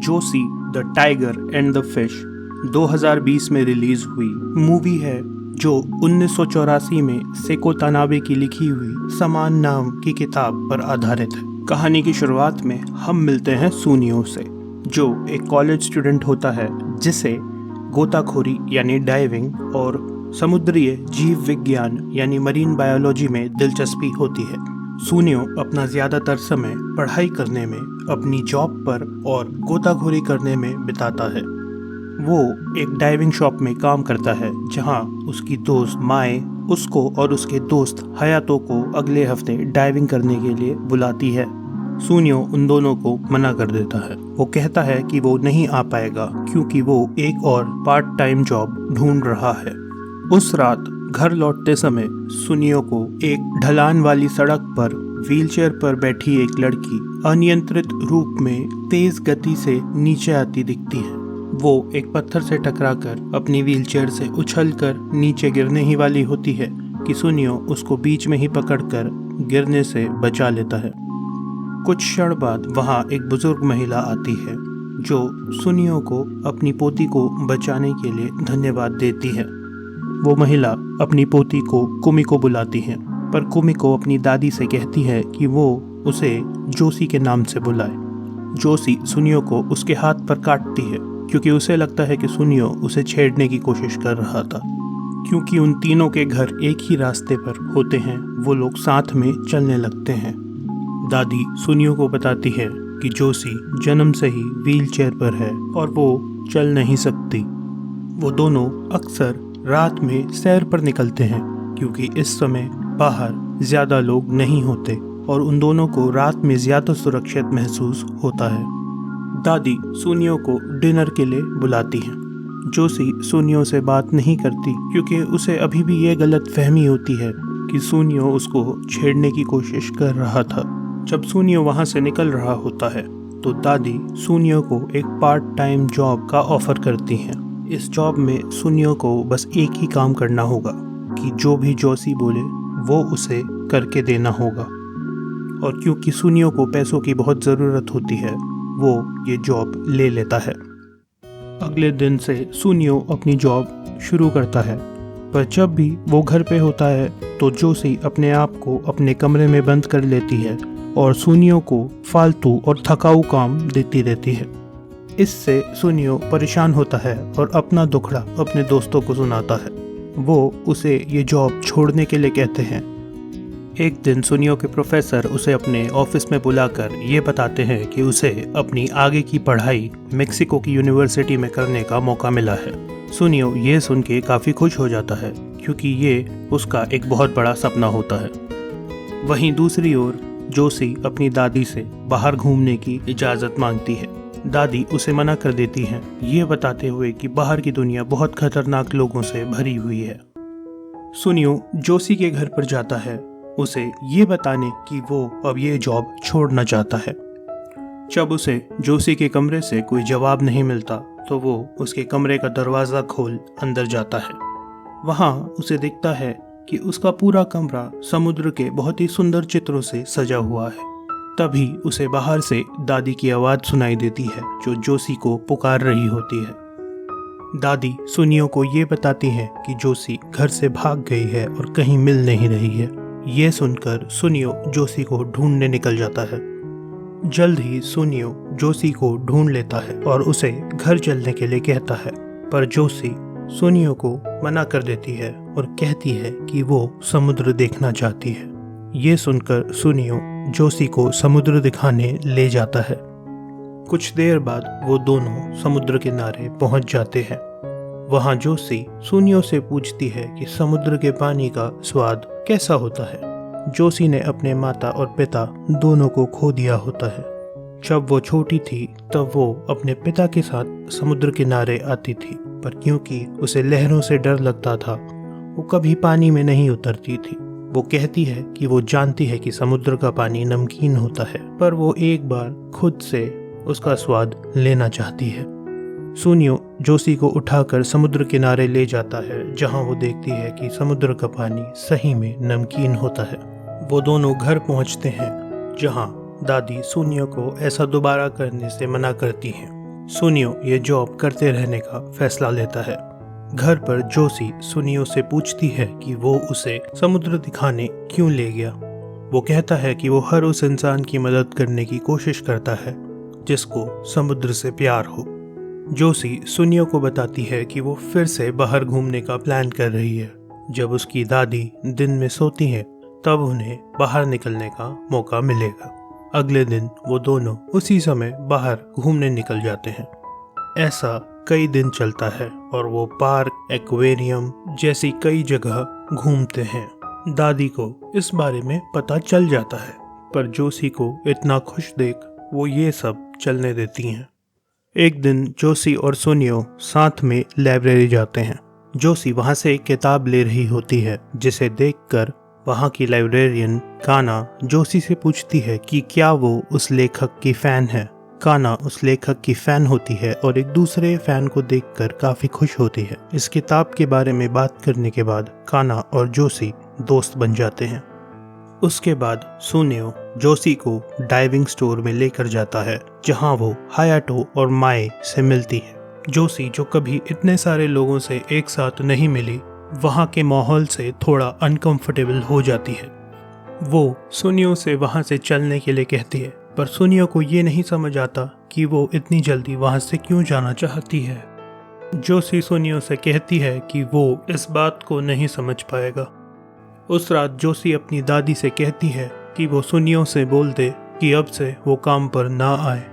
Joshi the tiger and the fish 2020 में release हुई movie है जो 1984 में सेको तानाबे की लिखी हुई समान नाम की किताब पर आधारित है। कहानी की शुरुआत में हम मिलते हैं सुनियो से, जो एक कॉलेज स्टूडेंट होता है जिसे गोताखोरी यानी डाइविंग और समुद्रीय जीव विज्ञान यानी मरीन बायोलॉजी में दिलचस्पी होती है। सुनियो अपना ज़्यादातर समय पढ़ाई करने में, अपनी जॉब पर और गोताखोरी करने में बिताता है। वो एक डाइविंग शॉप में काम करता है जहां उसकी दोस्त माए उसको और उसके दोस्त हयातो को अगले हफ्ते डाइविंग करने के लिए बुलाती है। सुनियो उन दोनों को मना कर देता है। वो कहता है कि वो नहीं आ पाएगा क्योंकि वो एक और पार्ट टाइम जॉब ढूंढ रहा है। उस रात घर लौटते समय सुनियो को एक ढलान वाली सड़क पर व्हीलचेयर पर बैठी एक लड़की अनियंत्रित रूप में तेज गति से नीचे आती दिखती है। वो एक पत्थर से टकराकर अपनी व्हीलचेयर से उछलकर नीचे गिरने ही वाली होती है कि सुनियो उसको बीच में ही पकड़कर गिरने से बचा लेता है। कुछ क्षण बाद वहाँ एक बुजुर्ग महिला आती है जो सुनियो को अपनी पोती को बचाने के लिए धन्यवाद देती है। वो महिला अपनी पोती को कुमिको बुलाती है, पर कुमिको अपनी दादी से कहती है कि वो उसे जोशी के नाम से बुलाए। जोशी सुनियो को उसके हाथ पर काटती है क्योंकि उसे लगता है कि सुनियो उसे छेड़ने की कोशिश कर रहा था। क्योंकि उन तीनों के घर एक ही रास्ते पर होते हैं, वो लोग साथ में चलने लगते हैं। दादी सुनियो को बताती है कि जोशी जन्म से ही व्हीलचेयर पर है और वो चल नहीं सकती। वो दोनों अक्सर रात में सैर पर निकलते हैं क्योंकि इस समय बाहर ज़्यादा लोग नहीं होते और उन दोनों को रात में ज़्यादा सुरक्षित महसूस होता है। दादी सुनियो को डिनर के लिए बुलाती हैं। जोशी सुनियो से बात नहीं करती क्योंकि उसे अभी भी ये गलत फहमी होती है कि सुनियो उसको छेड़ने की कोशिश कर रहा था। जब सुनियो वहाँ से निकल रहा होता है तो दादी सुनियो को एक पार्ट टाइम जॉब का ऑफर करती हैं। इस जॉब में सुनियो को बस एक ही काम करना होगा कि जो भी जोशी बोले वो उसे करके देना होगा। और क्योंकि सुनियो को पैसों की बहुत ज़रूरत होती है, वो ये जॉब ले लेता है। अगले दिन से सुनियो अपनी जॉब शुरू करता है, पर जब भी वो घर पे होता है तो जोशी अपने आप को अपने कमरे में बंद कर लेती है और सुनियो को फालतू और थकाऊ काम देती रहती है। इससे सुनियो परेशान होता है और अपना दुखड़ा अपने दोस्तों को सुनाता है। वो उसे ये जॉब छोड़ने के लिए कहते हैं। एक दिन सुनियो के प्रोफेसर उसे अपने ऑफिस में बुलाकर ये बताते हैं कि उसे अपनी आगे की पढ़ाई मेक्सिको की यूनिवर्सिटी में करने का मौका मिला है। सुनियो ये सुन के काफ़ी खुश हो जाता है क्योंकि ये उसका एक बहुत बड़ा सपना होता है। वहीं दूसरी ओर जोशी अपनी दादी से बाहर घूमने की इजाज़त मांगती है। दादी उसे मना कर देती हैं, ये बताते हुए कि बाहर की दुनिया बहुत खतरनाक लोगों से भरी हुई है। सुनियो जोशी के घर पर जाता है उसे ये बताने कि वो अब ये जॉब छोड़ना चाहता है। जब उसे जोशी के कमरे से कोई जवाब नहीं मिलता तो वो उसके कमरे का दरवाज़ा खोल अंदर जाता है। वहाँ उसे दिखता है कि उसका पूरा कमरा समुद्र के बहुत ही सुंदर चित्रों से सजा हुआ है। तभी उसे बाहर से दादी की आवाज़ सुनाई देती है जो जोशी को पुकार रही होती है। दादी सुनियो को ये बताती है कि जोशी घर से भाग गई है और कहीं मिल नहीं रही है। ये सुनकर सुनियो जोशी को ढूंढने निकल जाता है। जल्द ही सुनियो जोशी को ढूंढ लेता है और उसे घर चलने के लिए कहता है, पर जोशी सुनियो को मना कर देती है और कहती है कि वो समुद्र देखना चाहती है। ये सुनकर सुनियो जोशी को समुद्र दिखाने ले जाता है। कुछ देर बाद वो दोनों समुद्र किनारे पहुंच जाते हैं। वहां जोशी सुनियो से पूछती है कि समुद्र के पानी का स्वाद कैसा होता है। जोशी ने अपने माता और पिता दोनों को खो दिया होता है। जब वो छोटी थी तब वो अपने पिता के साथ समुद्र किनारे आती थी, पर क्योंकि उसे लहरों से डर लगता था वो कभी पानी में नहीं उतरती थी। वो कहती है कि वो जानती है कि समुद्र का पानी नमकीन होता है, पर वो एक बार खुद से उसका स्वाद लेना चाहती है। सुनियो जोशी को उठाकर समुद्र किनारे ले जाता है जहां वो देखती है कि समुद्र का पानी सही में नमकीन होता है। वो दोनों घर पहुंचते हैं जहां दादी सुनियो को ऐसा दोबारा करने से मना करती हैं। सुनियो ये जॉब करते रहने का फैसला लेता है। घर पर जोशी सुनियो से पूछती है कि वो उसे समुद्र दिखाने क्यों ले गया। वो कहता है कि वो हर उस इंसान की मदद करने की कोशिश करता है जिसको समुद्र से प्यार हो। जोशी सुनियो को बताती है कि वो फिर से बाहर घूमने का प्लान कर रही है। जब उसकी दादी दिन में सोती है तब उन्हें बाहर निकलने का मौका मिलेगा। अगले दिन वो दोनों उसी समय बाहर घूमने निकल जाते हैं। ऐसा कई दिन चलता है और वो पार्क, एक्वेरियम जैसी कई जगह घूमते हैं। दादी को इस बारे में पता चल जाता है, पर जोशी को इतना खुश देख वो ये सब चलने देती हैं। एक दिन जोशी और सुनियो साथ में लाइब्रेरी जाते हैं। जोशी वहाँ से एक किताब ले रही होती है, जिसे देखकर वहाँ की लाइब्रेरियन काना जोशी से पूछती है कि क्या वो उस लेखक की फैन है। काना उस लेखक की फैन होती है और एक दूसरे फैन को देखकर काफी खुश होती है। इस किताब के बारे में बात करने के बाद काना और जोशी दोस्त बन जाते हैं। उसके बाद सुनियो जोशी को डाइविंग स्टोर में लेकर जाता है, जहां वो हायाटो और माए से मिलती है। जोशी, जो कभी इतने सारे लोगों से एक साथ नहीं मिली, वहां के माहौल से थोड़ा अनकंफर्टेबल हो जाती है। वो सुनियो से वहां से चलने के लिए कहती है, पर सुनियो को ये नहीं समझ आता कि वो इतनी जल्दी वहां से क्यों जाना चाहती है। जोशी सुनियो से कहती है कि वो इस बात को नहीं समझ पाएगा। उस रात जोशी अपनी दादी से कहती है कि वो सुनियो से बोल दे कि अब से वो काम पर ना आए।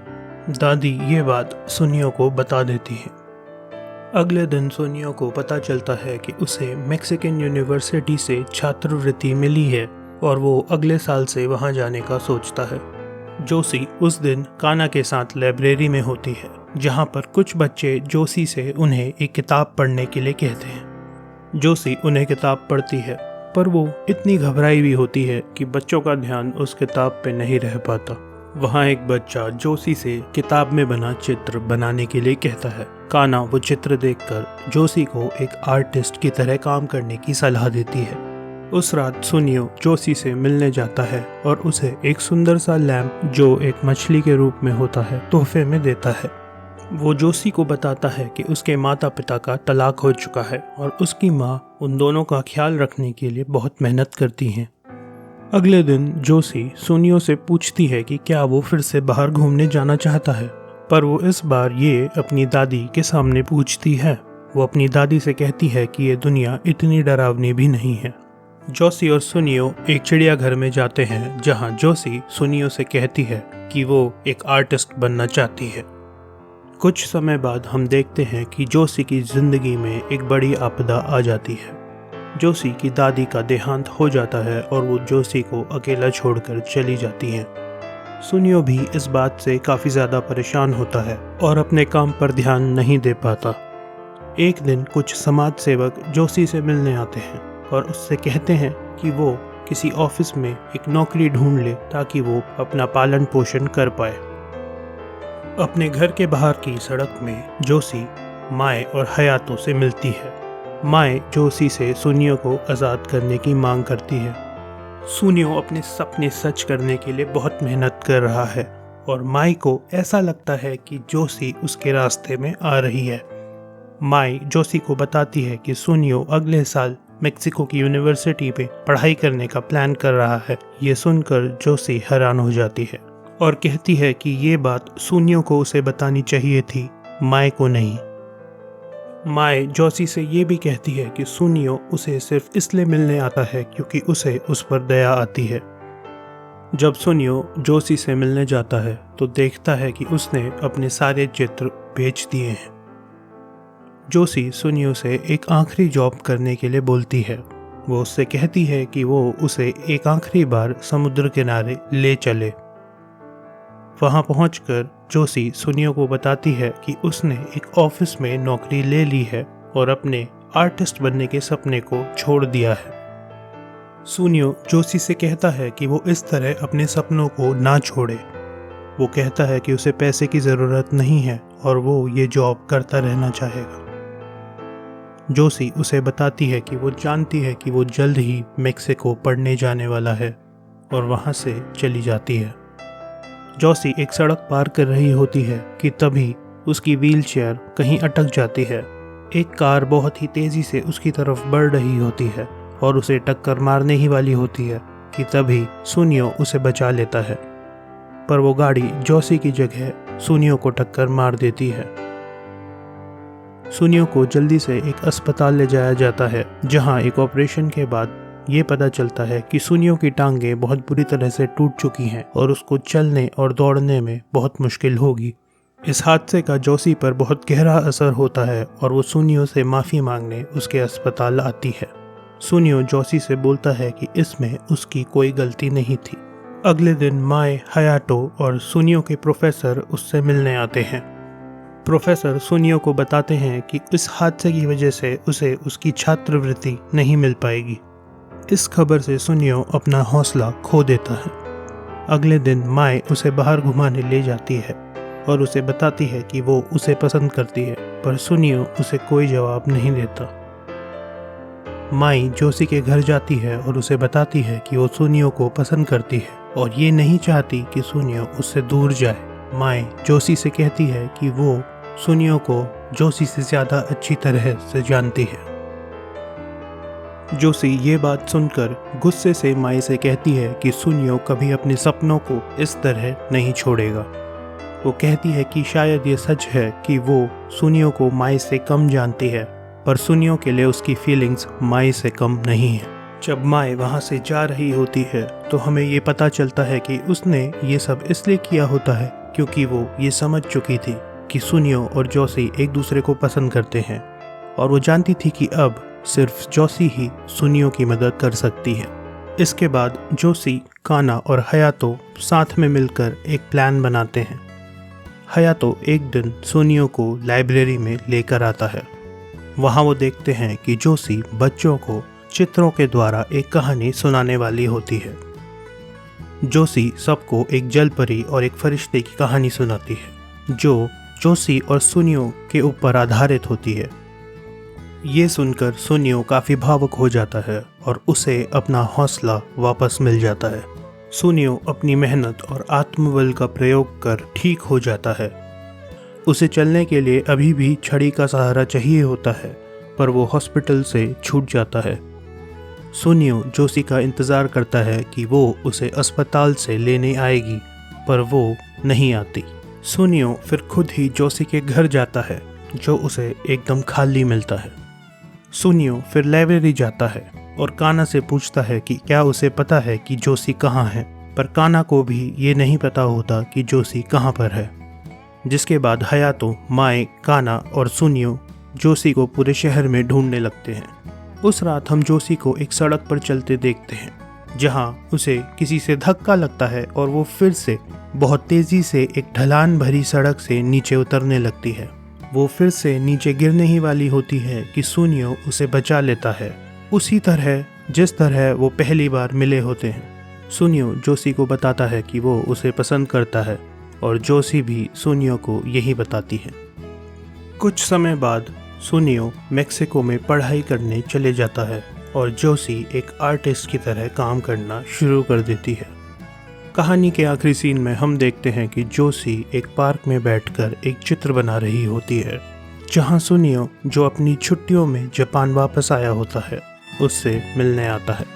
दादी ये बात सुनियो को बता देती है। अगले दिन सुनियो को पता चलता है कि उसे मैक्सिकन यूनिवर्सिटी से छात्रवृत्ति मिली है और वो अगले साल से वहां जाने का सोचता है। जोशी उस दिन काना के साथ लाइब्रेरी में होती है, जहां पर कुछ बच्चे जोशी से उन्हें एक किताब पढ़ने के लिए कहते हैं। जोशी उन्हें किताब पढ़ती है, पर वो इतनी घबराई हुई होती है कि बच्चों का ध्यान उस किताब पे नहीं रह पाता। वहाँ एक बच्चा जोशी से किताब में बना चित्र बनाने के लिए कहता है। काना वो चित्र देखकर जोशी को एक आर्टिस्ट की तरह काम करने की सलाह देती है। उस रात सुनियो जोशी से मिलने जाता है और उसे एक सुंदर सा लैंप, जो एक मछली के रूप में होता है, तोहफे में देता है। वो जोशी को बताता है कि उसके माता पिता का तलाक हो चुका है और उसकी माँ उन दोनों का ख्याल रखने के लिए बहुत मेहनत करती हैं। अगले दिन जोशी सुनियो से पूछती है कि क्या वो फिर से बाहर घूमने जाना चाहता है, पर वो इस बार ये अपनी दादी के सामने पूछती है। वो अपनी दादी से कहती है कि ये दुनिया इतनी डरावनी भी नहीं है। जोशी और सुनियो एक चिड़ियाघर में जाते हैं, जहाँ जोशी सुनियो से कहती है कि वो एक आर्टिस्ट बनना चाहती है। कुछ समय बाद हम देखते हैं कि जोशी की जिंदगी में एक बड़ी आपदा आ जाती है। जोशी की दादी का देहांत हो जाता है और वो जोशी को अकेला छोड़कर चली जाती हैं। सुनियो भी इस बात से काफ़ी ज़्यादा परेशान होता है और अपने काम पर ध्यान नहीं दे पाता। एक दिन कुछ समाज सेवक जोशी से मिलने आते हैं और उससे कहते हैं कि वो किसी ऑफिस में एक नौकरी ढूंढ ले ताकि वो अपना पालन पोषण कर पाए। अपने घर के बाहर की सड़क में जोशी माए और हयातो से मिलती है। माए जोशी से सुनियो को आज़ाद करने की मांग करती है। सुनियो अपने सपने सच करने के लिए बहुत मेहनत कर रहा है और माए को ऐसा लगता है कि जोशी उसके रास्ते में आ रही है। माए जोशी को बताती है कि सुनियो अगले साल मेक्सिको की यूनिवर्सिटी में पढ़ाई करने का प्लान कर रहा है। ये सुनकर जोशी हैरान हो जाती है और कहती है कि ये बात सुनियो को उसे बतानी चाहिए थी, माए को नहीं। माए जोशी से ये भी कहती है कि सुनियो उसे सिर्फ इसलिए मिलने आता है क्योंकि उसे उस पर दया आती है। जब सुनियो जोशी से मिलने जाता है तो देखता है कि उसने अपने सारे चित्र बेच दिए हैं। जोशी सुनियो से एक आखिरी जॉब करने के लिए बोलती है। वो उससे कहती है कि वो उसे एक आखिरी बार समुद्र किनारे ले चले। वहां पहुंचकर जोशी सुनियो को बताती है कि उसने एक ऑफिस में नौकरी ले ली है और अपने आर्टिस्ट बनने के सपने को छोड़ दिया है। सुनियो जोशी से कहता है कि वो इस तरह अपने सपनों को ना छोड़े। वो कहता है कि उसे पैसे की ज़रूरत नहीं है और वो ये जॉब करता रहना चाहेगा। जोशी उसे बताती है कि वो जानती है कि वो जल्द ही मेक्सिको पढ़ने जाने वाला है और वहाँ से चली जाती है। जोशी एक सड़क पार कर रही होती है कि तभी उसकी व्हीलचेयर कहीं अटक जाती है। एक कार बहुत ही तेजी से उसकी तरफ बढ़ रही होती है और उसे टक्कर मारने ही वाली होती है कि तभी सुनियो उसे बचा लेता है, पर वो गाड़ी जोशी की जगह सुनियो को टक्कर मार देती है। सुनियो को जल्दी से एक अस्पताल ले जाया जाता है, जहां एक ऑपरेशन के बाद ये पता चलता है कि सुनियो की टांगें बहुत बुरी तरह से टूट चुकी हैं और उसको चलने और दौड़ने में बहुत मुश्किल होगी। इस हादसे का जोशी पर बहुत गहरा असर होता है और वो सुनियो से माफ़ी मांगने उसके अस्पताल आती है। सुनियो जोशी से बोलता है कि इसमें उसकी कोई गलती नहीं थी। अगले दिन माए, हयाटो और सुनियो के प्रोफेसर उससे मिलने आते हैं। प्रोफेसर सुनियो को बताते हैं कि इस हादसे की वजह से उसे उसकी छात्रवृत्ति नहीं मिल पाएगी। इस खबर से सुनियो अपना हौसला खो देता है। अगले दिन माए उसे बाहर घुमाने ले जाती है और उसे बताती है कि वो उसे पसंद करती है, पर सुनियो उसे कोई जवाब नहीं देता। माई जोशी के घर जाती है और उसे बताती है कि वो सुनियो को पसंद करती है और ये नहीं चाहती कि सुनियो उससे दूर जाए। माई जोशी से कहती है कि वो सुनियो को जोशी से ज़्यादा अच्छी तरह से जानती है। जोशी ये बात सुनकर गुस्से से माई से कहती है कि सुनियो कभी अपने सपनों को इस तरह नहीं छोड़ेगा। वो कहती है कि शायद ये सच है कि वो सुनियो को माई से कम जानती है, पर सुनियो के लिए उसकी फीलिंग्स माई से कम नहीं है। जब माई वहाँ से जा रही होती है तो हमें ये पता चलता है कि उसने ये सब इसलिए किया होता है क्योंकि वो ये समझ चुकी थी कि सुनियो और जोशी एक दूसरे को पसंद करते हैं और वो जानती थी कि अब सिर्फ जोशी ही सुनियो की मदद कर सकती है। इसके बाद जोशी, काना और हयातो साथ में मिलकर एक प्लान बनाते हैं। हयातो एक दिन सुनियो को लाइब्रेरी में लेकर आता है। वहाँ वो देखते हैं कि जोशी बच्चों को चित्रों के द्वारा एक कहानी सुनाने वाली होती है। जोशी सबको एक जलपरी और एक फरिश्ते की कहानी सुनाती है, जो जोशी और सुनियो के ऊपर आधारित होती है। ये सुनकर सुनियो काफ़ी भावुक हो जाता है और उसे अपना हौसला वापस मिल जाता है। सुनियो अपनी मेहनत और आत्मबल का प्रयोग कर ठीक हो जाता है। उसे चलने के लिए अभी भी छड़ी का सहारा चाहिए होता है, पर वो हॉस्पिटल से छूट जाता है। सुनियो जोशी का इंतज़ार करता है कि वो उसे अस्पताल से लेने आएगी, पर वो नहीं आती। सुनियो फिर खुद ही जोशी के घर जाता है, जो उसे एकदम खाली मिलता है। सुनियो फिर लाइब्रेरी जाता है और काना से पूछता है कि क्या उसे पता है कि जोशी कहाँ है, पर काना को भी ये नहीं पता होता कि जोशी कहाँ पर है। जिसके बाद हयातो, माए, काना और सुनियो जोशी को पूरे शहर में ढूंढने लगते हैं। उस रात हम जोशी को एक सड़क पर चलते देखते हैं, जहाँ उसे किसी से धक्का लगता है और वो फिर से बहुत तेज़ी से एक ढलान भरी सड़क से नीचे उतरने लगती है। वो फिर से नीचे गिरने ही वाली होती है कि सुनियो उसे बचा लेता है, उसी तरह जिस तरह वो पहली बार मिले होते हैं। सुनियो जोशी को बताता है कि वो उसे पसंद करता है और जोशी भी सुनियो को यही बताती है। कुछ समय बाद सुनियो मेक्सिको में पढ़ाई करने चले जाता है और जोशी एक आर्टिस्ट की तरह काम करना शुरू कर देती है। कहानी के आखिरी सीन में हम देखते हैं कि जोशी एक पार्क में बैठकर एक चित्र बना रही होती है, जहां सुनियो, जो अपनी छुट्टियों में जापान वापस आया होता है, उससे मिलने आता है।